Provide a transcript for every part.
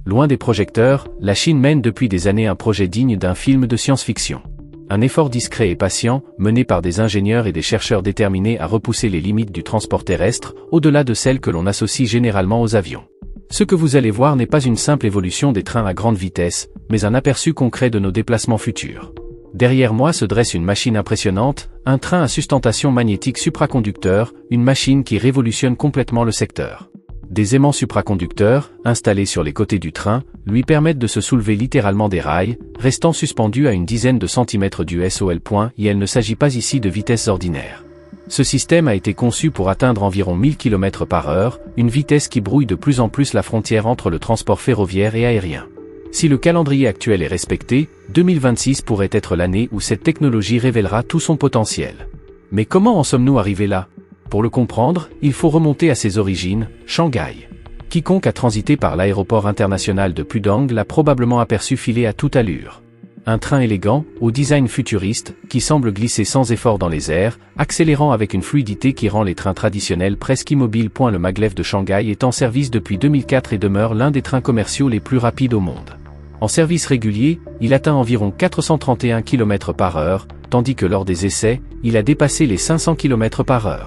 Loin des projecteurs, la Chine mène depuis des années un projet digne d'un film de science-fiction. Un effort discret et patient, mené par des ingénieurs et des chercheurs déterminés à repousser les limites du transport terrestre, au-delà de celles que l'on associe généralement aux avions. Ce que vous allez voir n'est pas une simple évolution des trains à grande vitesse, mais un aperçu concret de nos déplacements futurs. Derrière moi se dresse une machine impressionnante, un train à sustentation magnétique supraconducteur, une machine qui révolutionne complètement le secteur. Des aimants supraconducteurs, installés sur les côtés du train, lui permettent de se soulever littéralement des rails, restant suspendu à une dizaine de centimètres du sol. Et il ne s'agit pas ici de vitesses ordinaires. Ce système a été conçu pour atteindre environ 1000 km/h, une vitesse qui brouille de plus en plus la frontière entre le transport ferroviaire et aérien. Si le calendrier actuel est respecté, 2026 pourrait être l'année où cette technologie révélera tout son potentiel. Mais comment en sommes-nous arrivés là ? Pour le comprendre, il faut remonter à ses origines, Shanghai. Quiconque a transité par l'aéroport international de Pudong l'a probablement aperçu filer à toute allure. Un train élégant, au design futuriste, qui semble glisser sans effort dans les airs, accélérant avec une fluidité qui rend les trains traditionnels presque immobiles. Le maglev de Shanghai est en service depuis 2004 et demeure l'un des trains commerciaux les plus rapides au monde. En service régulier, il atteint environ 431 km/h, tandis que lors des essais, il a dépassé les 500 km/h.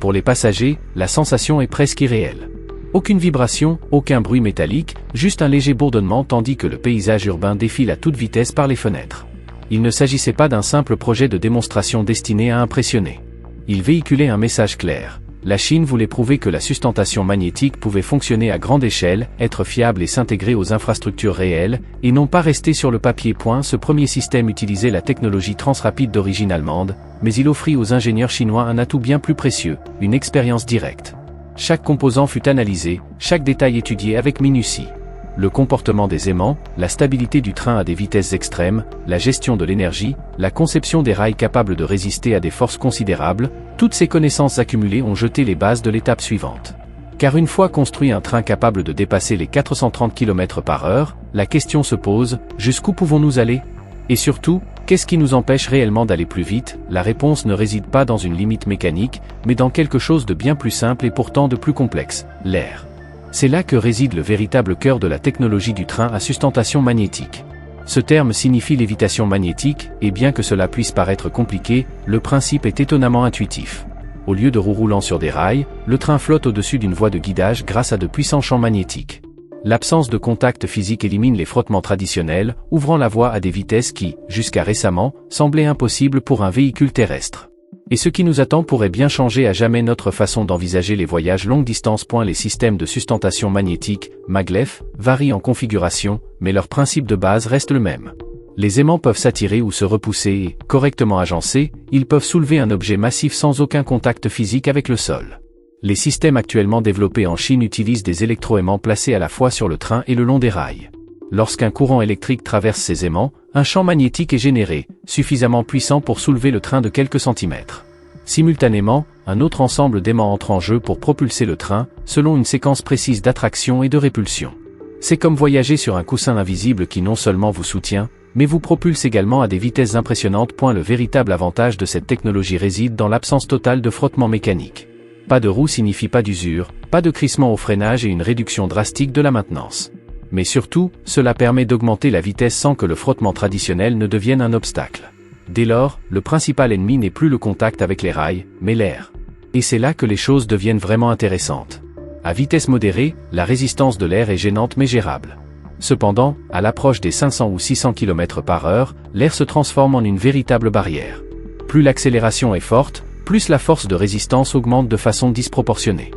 Pour les passagers, la sensation est presque irréelle. Aucune vibration, aucun bruit métallique, juste un léger bourdonnement tandis que le paysage urbain défile à toute vitesse par les fenêtres. Il ne s'agissait pas d'un simple projet de démonstration destiné à impressionner. Il véhiculait un message clair. La Chine voulait prouver que la sustentation magnétique pouvait fonctionner à grande échelle, être fiable et s'intégrer aux infrastructures réelles, et non pas rester sur le papier. Ce premier système utilisait la technologie transrapide d'origine allemande, mais il offrit aux ingénieurs chinois un atout bien plus précieux, une expérience directe. Chaque composant fut analysé, chaque détail étudié avec minutie. Le comportement des aimants, la stabilité du train à des vitesses extrêmes, la gestion de l'énergie, la conception des rails capables de résister à des forces considérables, toutes ces connaissances accumulées ont jeté les bases de l'étape suivante. Car une fois construit un train capable de dépasser les 430 km/h, la question se pose, jusqu'où pouvons-nous aller ? Et surtout, qu'est-ce qui nous empêche réellement d'aller plus vite ? La réponse ne réside pas dans une limite mécanique, mais dans quelque chose de bien plus simple et pourtant de plus complexe, l'air. C'est là que réside le véritable cœur de la technologie du train à sustentation magnétique. Ce terme signifie lévitation magnétique, et bien que cela puisse paraître compliqué, le principe est étonnamment intuitif. Au lieu de roues roulant sur des rails, le train flotte au-dessus d'une voie de guidage grâce à de puissants champs magnétiques. L'absence de contact physique élimine les frottements traditionnels, ouvrant la voie à des vitesses qui, jusqu'à récemment, semblaient impossibles pour un véhicule terrestre. Et ce qui nous attend pourrait bien changer à jamais notre façon d'envisager les voyages longue distance. Les systèmes de sustentation magnétique, maglev, varient en configuration, mais leur principe de base reste le même. Les aimants peuvent s'attirer ou se repousser et, correctement agencés, ils peuvent soulever un objet massif sans aucun contact physique avec le sol. Les systèmes actuellement développés en Chine utilisent des électroaimants placés à la fois sur le train et le long des rails. Lorsqu'un courant électrique traverse ces aimants, un champ magnétique est généré, suffisamment puissant pour soulever le train de quelques centimètres. Simultanément, un autre ensemble d'aimants entre en jeu pour propulser le train, selon une séquence précise d'attraction et de répulsion. C'est comme voyager sur un coussin invisible qui non seulement vous soutient, mais vous propulse également à des vitesses impressionnantes. Le véritable avantage de cette technologie réside dans l'absence totale de frottement mécanique. Pas de roue signifie pas d'usure, pas de crissement au freinage et une réduction drastique de la maintenance. Mais surtout, cela permet d'augmenter la vitesse sans que le frottement traditionnel ne devienne un obstacle. Dès lors, le principal ennemi n'est plus le contact avec les rails, mais l'air. Et c'est là que les choses deviennent vraiment intéressantes. À vitesse modérée, la résistance de l'air est gênante mais gérable. Cependant, à l'approche des 500 ou 600 km/h, l'air se transforme en une véritable barrière. Plus l'accélération est forte, plus la force de résistance augmente de façon disproportionnée.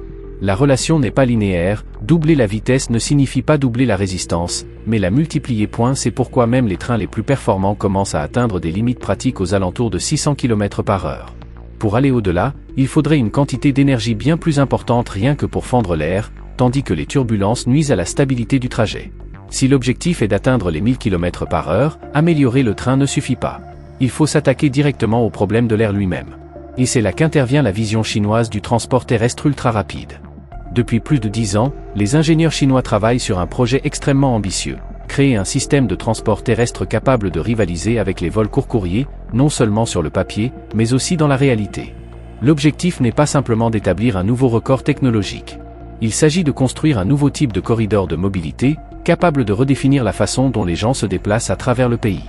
La relation n'est pas linéaire, doubler la vitesse ne signifie pas doubler la résistance, mais la multiplier. C'est pourquoi même les trains les plus performants commencent à atteindre des limites pratiques aux alentours de 600 km/h. Pour aller au-delà, il faudrait une quantité d'énergie bien plus importante rien que pour fendre l'air, tandis que les turbulences nuisent à la stabilité du trajet. Si l'objectif est d'atteindre les 1000 km/h, améliorer le train ne suffit pas. Il faut s'attaquer directement au problème de l'air lui-même. Et c'est là qu'intervient la vision chinoise du transport terrestre ultra rapide. Depuis plus de 10 ans, les ingénieurs chinois travaillent sur un projet extrêmement ambitieux, créer un système de transport terrestre capable de rivaliser avec les vols court-courriers, non seulement sur le papier, mais aussi dans la réalité. L'objectif n'est pas simplement d'établir un nouveau record technologique. Il s'agit de construire un nouveau type de corridor de mobilité, capable de redéfinir la façon dont les gens se déplacent à travers le pays.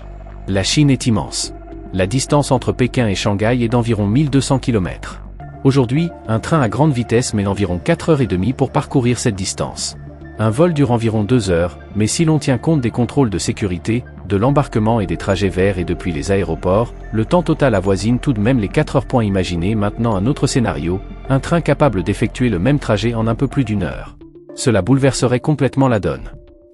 La Chine est immense. La distance entre Pékin et Shanghai est d'environ 1200 km. Aujourd'hui, un train à grande vitesse met environ 4h30 pour parcourir cette distance. Un vol dure environ 2 heures, mais si l'on tient compte des contrôles de sécurité, de l'embarquement et des trajets vers et depuis les aéroports, le temps total avoisine tout de même les 4 heures. Imaginez maintenant un autre scénario, un train capable d'effectuer le même trajet en un peu plus d'1 heure. Cela bouleverserait complètement la donne.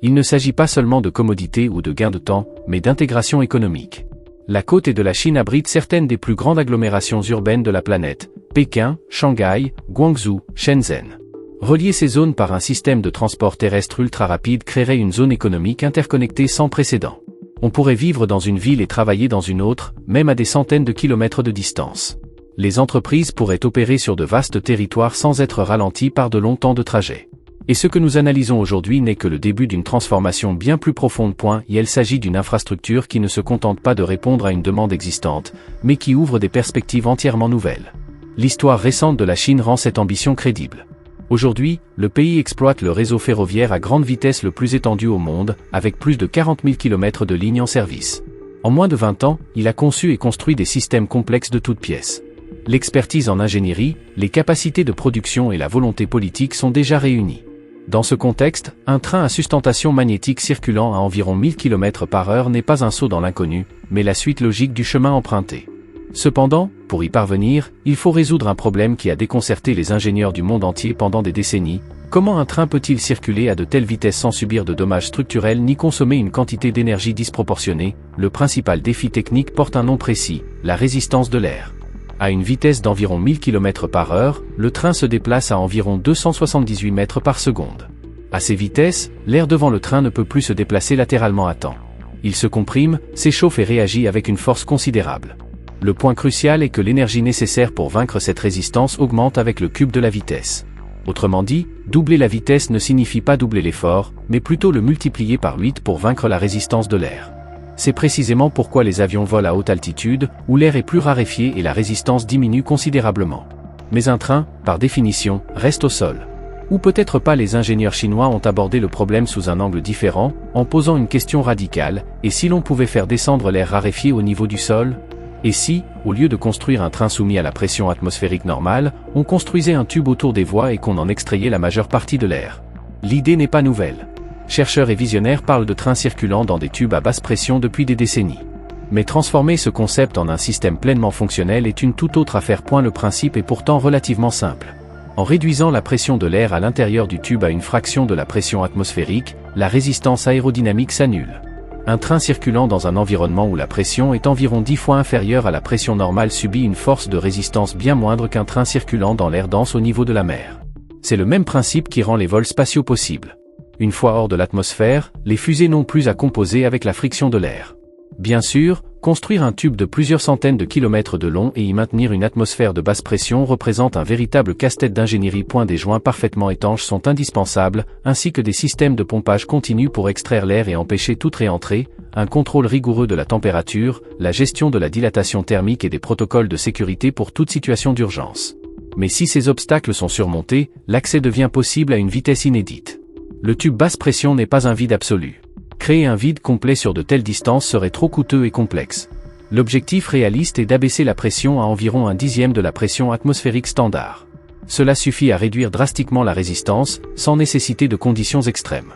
Il ne s'agit pas seulement de commodité ou de gain de temps, mais d'intégration économique. La côte est de la Chine abrite certaines des plus grandes agglomérations urbaines de la planète, Pékin, Shanghai, Guangzhou, Shenzhen. Relier ces zones par un système de transport terrestre ultra rapide créerait une zone économique interconnectée sans précédent. On pourrait vivre dans une ville et travailler dans une autre, même à des centaines de kilomètres de distance. Les entreprises pourraient opérer sur de vastes territoires sans être ralenties par de longs temps de trajet. Et ce que nous analysons aujourd'hui n'est que le début d'une transformation bien plus profonde. Et il s'agit d'une infrastructure qui ne se contente pas de répondre à une demande existante, mais qui ouvre des perspectives entièrement nouvelles. L'histoire récente de la Chine rend cette ambition crédible. Aujourd'hui, le pays exploite le réseau ferroviaire à grande vitesse le plus étendu au monde, avec plus de 40 000 km de lignes en service. En moins de 20 ans, il a conçu et construit des systèmes complexes de toutes pièces. L'expertise en ingénierie, les capacités de production et la volonté politique sont déjà réunies. Dans ce contexte, un train à sustentation magnétique circulant à environ 1000 km/h n'est pas un saut dans l'inconnu, mais la suite logique du chemin emprunté. Cependant, pour y parvenir, il faut résoudre un problème qui a déconcerté les ingénieurs du monde entier pendant des décennies. Comment un train peut-il circuler à de telles vitesses sans subir de dommages structurels ni consommer une quantité d'énergie disproportionnée? Le principal défi technique porte un nom précis, la résistance de l'air. À une vitesse d'environ 1000 km/h, le train se déplace à environ 278 mètres par seconde. À ces vitesses, l'air devant le train ne peut plus se déplacer latéralement à temps. Il se comprime, s'échauffe et réagit avec une force considérable. Le point crucial est que l'énergie nécessaire pour vaincre cette résistance augmente avec le cube de la vitesse. Autrement dit, doubler la vitesse ne signifie pas doubler l'effort, mais plutôt le multiplier par 8 pour vaincre la résistance de l'air. C'est précisément pourquoi les avions volent à haute altitude, où l'air est plus raréfié et la résistance diminue considérablement. Mais un train, par définition, reste au sol. Ou peut-être pas. Les ingénieurs chinois ont abordé le problème sous un angle différent, en posant une question radicale, et si l'on pouvait faire descendre l'air raréfié au niveau du sol ? Et si, au lieu de construire un train soumis à la pression atmosphérique normale, on construisait un tube autour des voies et qu'on en extrayait la majeure partie de l'air? L'idée n'est pas nouvelle. Chercheurs et visionnaires parlent de trains circulant dans des tubes à basse pression depuis des décennies. Mais transformer ce concept en un système pleinement fonctionnel est une toute autre affaire. Le principe est pourtant relativement simple. En réduisant la pression de l'air à l'intérieur du tube à une fraction de la pression atmosphérique, la résistance aérodynamique s'annule. Un train circulant dans un environnement où la pression est environ 10 fois inférieure à la pression normale subit une force de résistance bien moindre qu'un train circulant dans l'air dense au niveau de la mer. C'est le même principe qui rend les vols spatiaux possibles. Une fois hors de l'atmosphère, les fusées n'ont plus à composer avec la friction de l'air. Bien sûr, construire un tube de plusieurs centaines de kilomètres de long et y maintenir une atmosphère de basse pression représente un véritable casse-tête d'ingénierie. Des joints parfaitement étanches sont indispensables, ainsi que des systèmes de pompage continu pour extraire l'air et empêcher toute réentrée, un contrôle rigoureux de la température, la gestion de la dilatation thermique et des protocoles de sécurité pour toute situation d'urgence. Mais si ces obstacles sont surmontés, l'accès devient possible à une vitesse inédite. Le tube basse pression n'est pas un vide absolu. Créer un vide complet sur de telles distances serait trop coûteux et complexe. L'objectif réaliste est d'abaisser la pression à environ 1/10 de la pression atmosphérique standard. Cela suffit à réduire drastiquement la résistance, sans nécessiter de conditions extrêmes.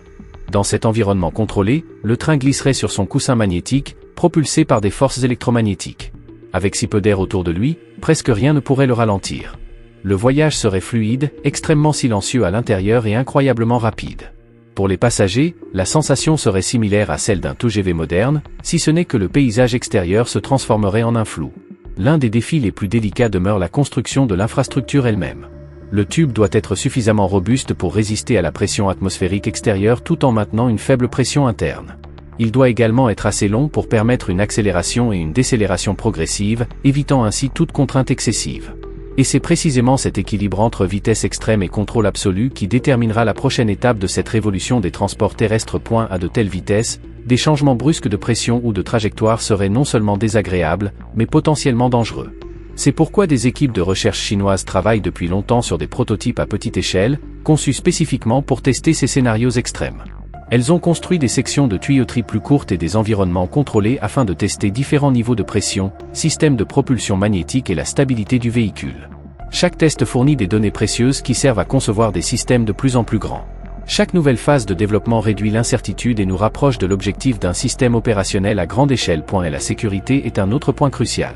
Dans cet environnement contrôlé, le train glisserait sur son coussin magnétique, propulsé par des forces électromagnétiques. Avec si peu d'air autour de lui, presque rien ne pourrait le ralentir. Le voyage serait fluide, extrêmement silencieux à l'intérieur et incroyablement rapide. Pour les passagers, la sensation serait similaire à celle d'un TGV moderne, si ce n'est que le paysage extérieur se transformerait en un flou. L'un des défis les plus délicats demeure la construction de l'infrastructure elle-même. Le tube doit être suffisamment robuste pour résister à la pression atmosphérique extérieure tout en maintenant une faible pression interne. Il doit également être assez long pour permettre une accélération et une décélération progressive, évitant ainsi toute contrainte excessive. Et c'est précisément cet équilibre entre vitesse extrême et contrôle absolu qui déterminera la prochaine étape de cette révolution des transports terrestres. À de telles vitesses, des changements brusques de pression ou de trajectoire seraient non seulement désagréables, mais potentiellement dangereux. C'est pourquoi des équipes de recherche chinoises travaillent depuis longtemps sur des prototypes à petite échelle, conçus spécifiquement pour tester ces scénarios extrêmes. Elles ont construit des sections de tuyauterie plus courtes et des environnements contrôlés afin de tester différents niveaux de pression, système de propulsion magnétique et la stabilité du véhicule. Chaque test fournit des données précieuses qui servent à concevoir des systèmes de plus en plus grands. Chaque nouvelle phase de développement réduit l'incertitude et nous rapproche de l'objectif d'un système opérationnel à grande échelle. Et la sécurité est un autre point crucial.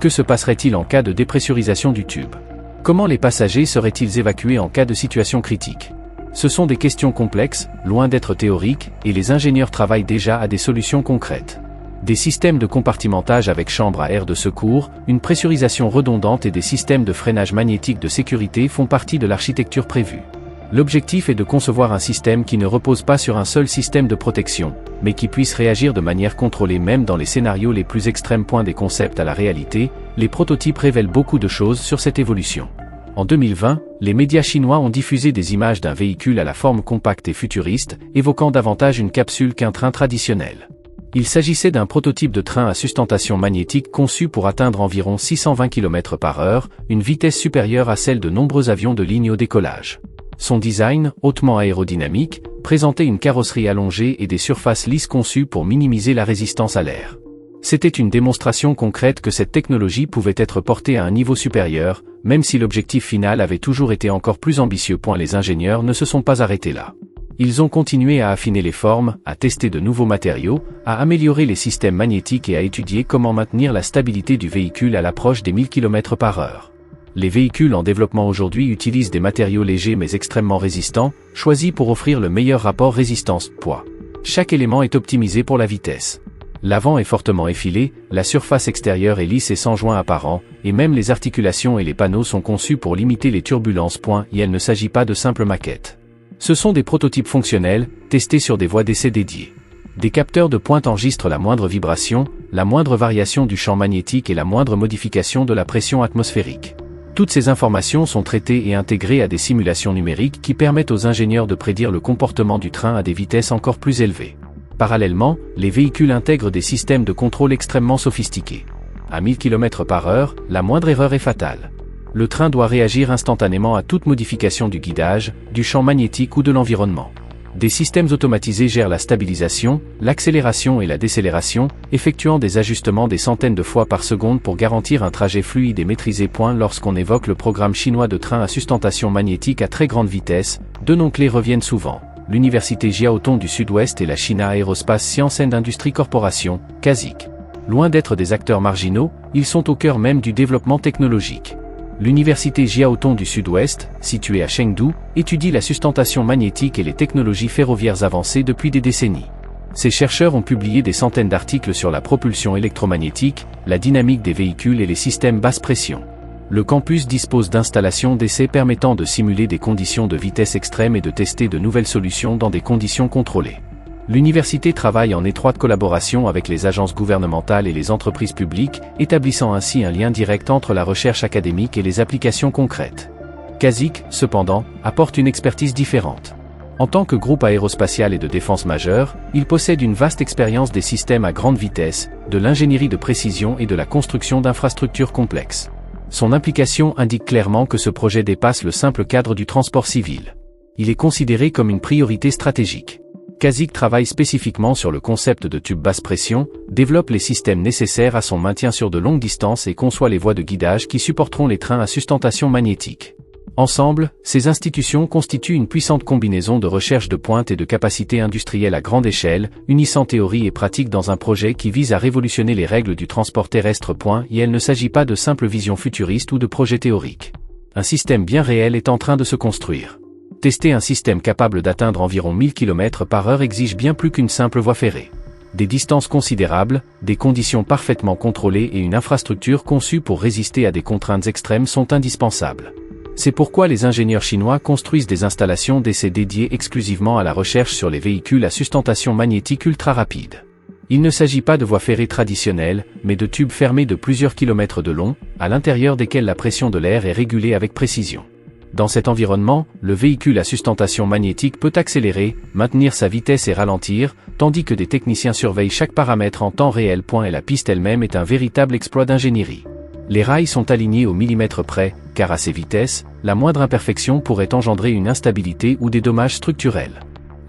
Que se passerait-il en cas de dépressurisation du tube? Comment les passagers seraient-ils évacués en cas de situation critique? Ce sont des questions complexes, loin d'être théoriques, et les ingénieurs travaillent déjà à des solutions concrètes. Des systèmes de compartimentage avec chambre à air de secours, une pressurisation redondante et des systèmes de freinage magnétique de sécurité font partie de l'architecture prévue. L'objectif est de concevoir un système qui ne repose pas sur un seul système de protection, mais qui puisse réagir de manière contrôlée même dans les scénarios les plus extrêmes. Des concepts à la réalité, les prototypes révèlent beaucoup de choses sur cette évolution. En 2020, les médias chinois ont diffusé des images d'un véhicule à la forme compacte et futuriste, évoquant davantage une capsule qu'un train traditionnel. Il s'agissait d'un prototype de train à sustentation magnétique conçu pour atteindre environ 620 km/h, une vitesse supérieure à celle de nombreux avions de ligne au décollage. Son design, hautement aérodynamique, présentait une carrosserie allongée et des surfaces lisses conçues pour minimiser la résistance à l'air. C'était une démonstration concrète que cette technologie pouvait être portée à un niveau supérieur, même si l'objectif final avait toujours été encore plus ambitieux. Les ingénieurs ne se sont pas arrêtés là. Ils ont continué à affiner les formes, à tester de nouveaux matériaux, à améliorer les systèmes magnétiques et à étudier comment maintenir la stabilité du véhicule à l'approche des 1000 km/h. Les véhicules en développement aujourd'hui utilisent des matériaux légers mais extrêmement résistants, choisis pour offrir le meilleur rapport résistance-poids. Chaque élément est optimisé pour la vitesse. L'avant est fortement effilé, la surface extérieure est lisse et sans joint apparent, et même les articulations et les panneaux sont conçus pour limiter les turbulences. Et il ne s'agit pas de simples maquettes. Ce sont des prototypes fonctionnels, testés sur des voies d'essai dédiées. Des capteurs de pointe enregistrent la moindre vibration, la moindre variation du champ magnétique et la moindre modification de la pression atmosphérique. Toutes ces informations sont traitées et intégrées à des simulations numériques qui permettent aux ingénieurs de prédire le comportement du train à des vitesses encore plus élevées. Parallèlement, les véhicules intègrent des systèmes de contrôle extrêmement sophistiqués. À 1000 km/h, la moindre erreur est fatale. Le train doit réagir instantanément à toute modification du guidage, du champ magnétique ou de l'environnement. Des systèmes automatisés gèrent la stabilisation, l'accélération et la décélération, effectuant des ajustements des centaines de fois par seconde pour garantir un trajet fluide et maîtrisé. Lorsqu'on évoque le programme chinois de train à sustentation magnétique à très grande vitesse, deux noms clés reviennent souvent: l'Université Jiaotong du Sud-Ouest et la China Aerospace Science and Industry Corporation, CASIC. Loin d'être des acteurs marginaux, ils sont au cœur même du développement technologique. L'Université Jiaotong du Sud-Ouest, située à Chengdu, étudie la sustentation magnétique et les technologies ferroviaires avancées depuis des décennies. Ces chercheurs ont publié des centaines d'articles sur la propulsion électromagnétique, la dynamique des véhicules et les systèmes basse pression. Le campus dispose d'installations d'essai permettant de simuler des conditions de vitesse extrême et de tester de nouvelles solutions dans des conditions contrôlées. L'université travaille en étroite collaboration avec les agences gouvernementales et les entreprises publiques, établissant ainsi un lien direct entre la recherche académique et les applications concrètes. CASIC, cependant, apporte une expertise différente. En tant que groupe aérospatial et de défense majeur, il possède une vaste expérience des systèmes à grande vitesse, de l'ingénierie de précision et de la construction d'infrastructures complexes. Son implication indique clairement que ce projet dépasse le simple cadre du transport civil. Il est considéré comme une priorité stratégique. CASIC travaille spécifiquement sur le concept de tube basse pression, développe les systèmes nécessaires à son maintien sur de longues distances et conçoit les voies de guidage qui supporteront les trains à sustentation magnétique. Ensemble, ces institutions constituent une puissante combinaison de recherche de pointe et de capacités industrielles à grande échelle, unissant théorie et pratique dans un projet qui vise à révolutionner les règles du transport terrestre. Et il ne s'agit pas de simple vision futuriste ou de projet théorique. Un système bien réel est en train de se construire. Tester un système capable d'atteindre environ 1000 km/h exige bien plus qu'une simple voie ferrée. Des distances considérables, des conditions parfaitement contrôlées et une infrastructure conçue pour résister à des contraintes extrêmes sont indispensables. C'est pourquoi les ingénieurs chinois construisent des installations d'essai dédiées exclusivement à la recherche sur les véhicules à sustentation magnétique ultra rapide. Il ne s'agit pas de voies ferrées traditionnelles, mais de tubes fermés de plusieurs kilomètres de long, à l'intérieur desquels la pression de l'air est régulée avec précision. Dans cet environnement, le véhicule à sustentation magnétique peut accélérer, maintenir sa vitesse et ralentir, tandis que des techniciens surveillent chaque paramètre en temps réel. Et la piste elle-même est un véritable exploit d'ingénierie. Les rails sont alignés au millimètre près, car à ces vitesses, la moindre imperfection pourrait engendrer une instabilité ou des dommages structurels.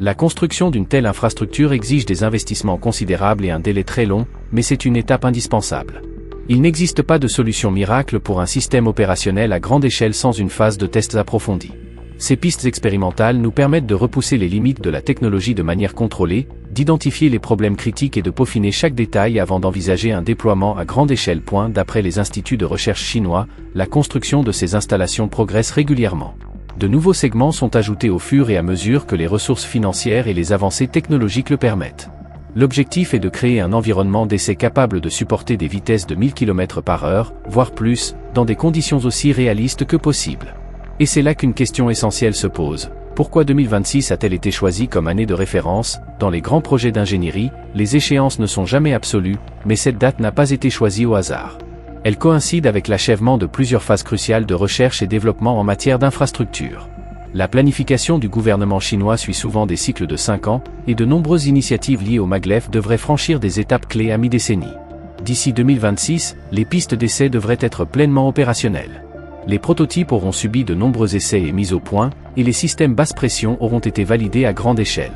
La construction d'une telle infrastructure exige des investissements considérables et un délai très long, mais c'est une étape indispensable. Il n'existe pas de solution miracle pour un système opérationnel à grande échelle sans une phase de tests approfondis. Ces pistes expérimentales nous permettent de repousser les limites de la technologie de manière contrôlée, d'identifier les problèmes critiques et de peaufiner chaque détail avant d'envisager un déploiement à grande échelle. D'après les instituts de recherche chinois, la construction de ces installations progresse régulièrement. De nouveaux segments sont ajoutés au fur et à mesure que les ressources financières et les avancées technologiques le permettent. L'objectif est de créer un environnement d'essai capable de supporter des vitesses de 1000 km/h, voire plus, dans des conditions aussi réalistes que possible. Et c'est là qu'une question essentielle se pose. Pourquoi 2026 a-t-elle été choisie comme année de référence? Dans les grands projets d'ingénierie, les échéances ne sont jamais absolues, mais cette date n'a pas été choisie au hasard. Elle coïncide avec l'achèvement de plusieurs phases cruciales de recherche et développement en matière d'infrastructure. La planification du gouvernement chinois suit souvent des cycles de 5 ans, et de nombreuses initiatives liées au maglev devraient franchir des étapes clés à mi-décennie. D'ici 2026, les pistes d'essai devraient être pleinement opérationnelles. Les prototypes auront subi de nombreux essais et mises au point, et les systèmes basse pression auront été validés à grande échelle.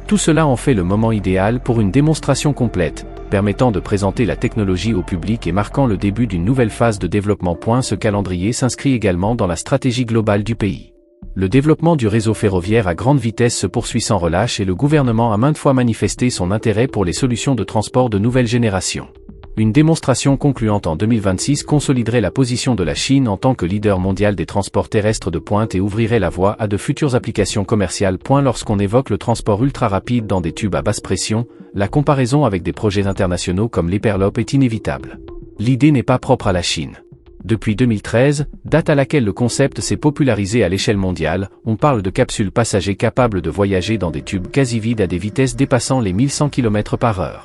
Tout cela en fait le moment idéal pour une démonstration complète, permettant de présenter la technologie au public et marquant le début d'une nouvelle phase de développement. Ce calendrier s'inscrit également dans la stratégie globale du pays. Le développement du réseau ferroviaire à grande vitesse se poursuit sans relâche et le gouvernement a maintes fois manifesté son intérêt pour les solutions de transport de nouvelle génération. Une démonstration concluante en 2026 consoliderait la position de la Chine en tant que leader mondial des transports terrestres de pointe et ouvrirait la voie à de futures applications commerciales. Lorsqu'on évoque le transport ultra rapide dans des tubes à basse pression, la comparaison avec des projets internationaux comme l'Hyperloop est inévitable. L'idée n'est pas propre à la Chine. Depuis 2013, date à laquelle le concept s'est popularisé à l'échelle mondiale, on parle de capsules passagers capables de voyager dans des tubes quasi vides à des vitesses dépassant les 1100 km/h.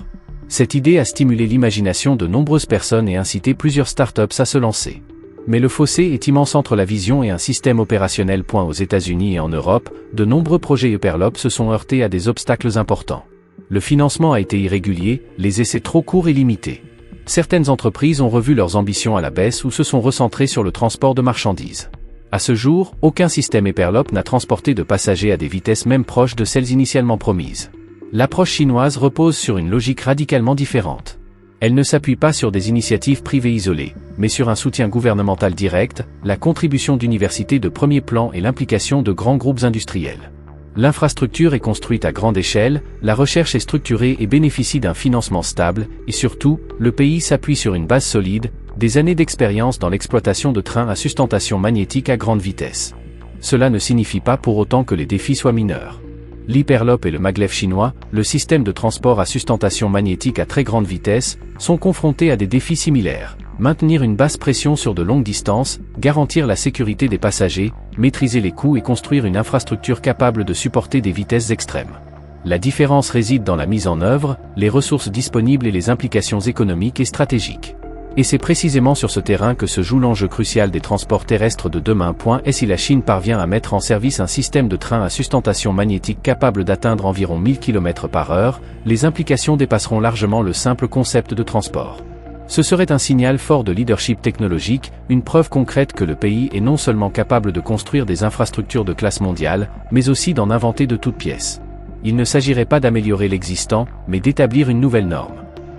Cette idée a stimulé l'imagination de nombreuses personnes et incité plusieurs startups à se lancer. Mais le fossé est immense entre la vision et un système opérationnel. Aux États-Unis et en Europe, de nombreux projets Hyperloop se sont heurtés à des obstacles importants. Le financement a été irrégulier, les essais trop courts et limités. Certaines entreprises ont revu leurs ambitions à la baisse ou se sont recentrées sur le transport de marchandises. À ce jour, aucun système Hyperloop n'a transporté de passagers à des vitesses même proches de celles initialement promises. L'approche chinoise repose sur une logique radicalement différente. Elle ne s'appuie pas sur des initiatives privées isolées, mais sur un soutien gouvernemental direct, la contribution d'universités de premier plan et l'implication de grands groupes industriels. L'infrastructure est construite à grande échelle, la recherche est structurée et bénéficie d'un financement stable, et surtout, le pays s'appuie sur une base solide, des années d'expérience dans l'exploitation de trains à sustentation magnétique à grande vitesse. Cela ne signifie pas pour autant que les défis soient mineurs. L'Hyperloop et le maglev chinois, le système de transport à sustentation magnétique à très grande vitesse, sont confrontés à des défis similaires. Maintenir une basse pression sur de longues distances, garantir la sécurité des passagers, maîtriser les coûts et construire une infrastructure capable de supporter des vitesses extrêmes. La différence réside dans la mise en œuvre, les ressources disponibles et les implications économiques et stratégiques. Et c'est précisément sur ce terrain que se joue l'enjeu crucial des transports terrestres de demain. Et si la Chine parvient à mettre en service un système de train à sustentation magnétique capable d'atteindre environ 1000 km/h, les implications dépasseront largement le simple concept de transport. Ce serait un signal fort de leadership technologique, une preuve concrète que le pays est non seulement capable de construire des infrastructures de classe mondiale, mais aussi d'en inventer de toutes pièces. Il ne s'agirait pas d'améliorer l'existant, mais d'établir une nouvelle norme.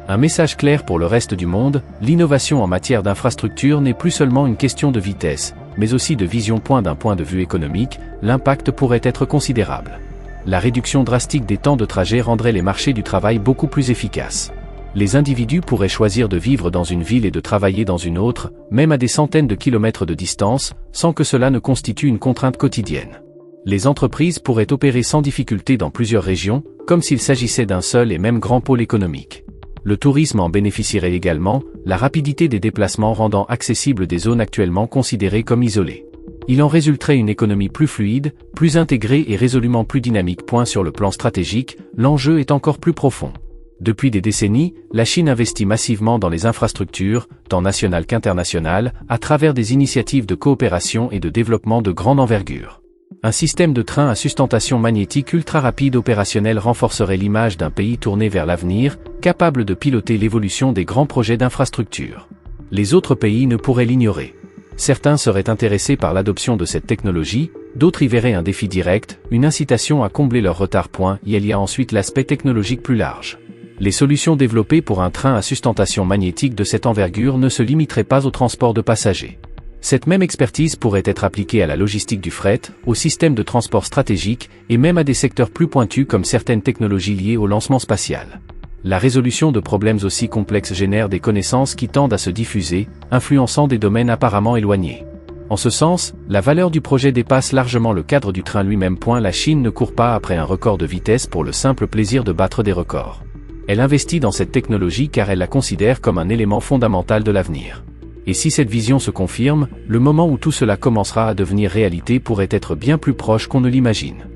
Un message clair pour le reste du monde, l'innovation en matière d'infrastructure n'est plus seulement une question de vitesse, mais aussi de vision. D'un point de vue économique, l'impact pourrait être considérable. La réduction drastique des temps de trajet rendrait les marchés du travail beaucoup plus efficaces. Les individus pourraient choisir de vivre dans une ville et de travailler dans une autre, même à des centaines de kilomètres de distance, sans que cela ne constitue une contrainte quotidienne. Les entreprises pourraient opérer sans difficulté dans plusieurs régions, comme s'il s'agissait d'un seul et même grand pôle économique. Le tourisme en bénéficierait également, la rapidité des déplacements rendant accessibles des zones actuellement considérées comme isolées. Il en résulterait une économie plus fluide, plus intégrée et résolument plus dynamique. Sur le plan stratégique, l'enjeu est encore plus profond. Depuis des décennies, la Chine investit massivement dans les infrastructures, tant nationales qu'internationales, à travers des initiatives de coopération et de développement de grande envergure. Un système de train à sustentation magnétique ultra rapide opérationnel renforcerait l'image d'un pays tourné vers l'avenir, capable de piloter l'évolution des grands projets d'infrastructure. Les autres pays ne pourraient l'ignorer. Certains seraient intéressés par l'adoption de cette technologie, d'autres y verraient un défi direct, une incitation à combler leur retard. Il y a ensuite l'aspect technologique plus large. Les solutions développées pour un train à sustentation magnétique de cette envergure ne se limiteraient pas au transport de passagers. Cette même expertise pourrait être appliquée à la logistique du fret, au système de transport stratégique, et même à des secteurs plus pointus comme certaines technologies liées au lancement spatial. La résolution de problèmes aussi complexes génère des connaissances qui tendent à se diffuser, influençant des domaines apparemment éloignés. En ce sens, la valeur du projet dépasse largement le cadre du train lui-même. La Chine ne court pas après un record de vitesse pour le simple plaisir de battre des records. Elle investit dans cette technologie car elle la considère comme un élément fondamental de l'avenir. Et si cette vision se confirme, le moment où tout cela commencera à devenir réalité pourrait être bien plus proche qu'on ne l'imagine.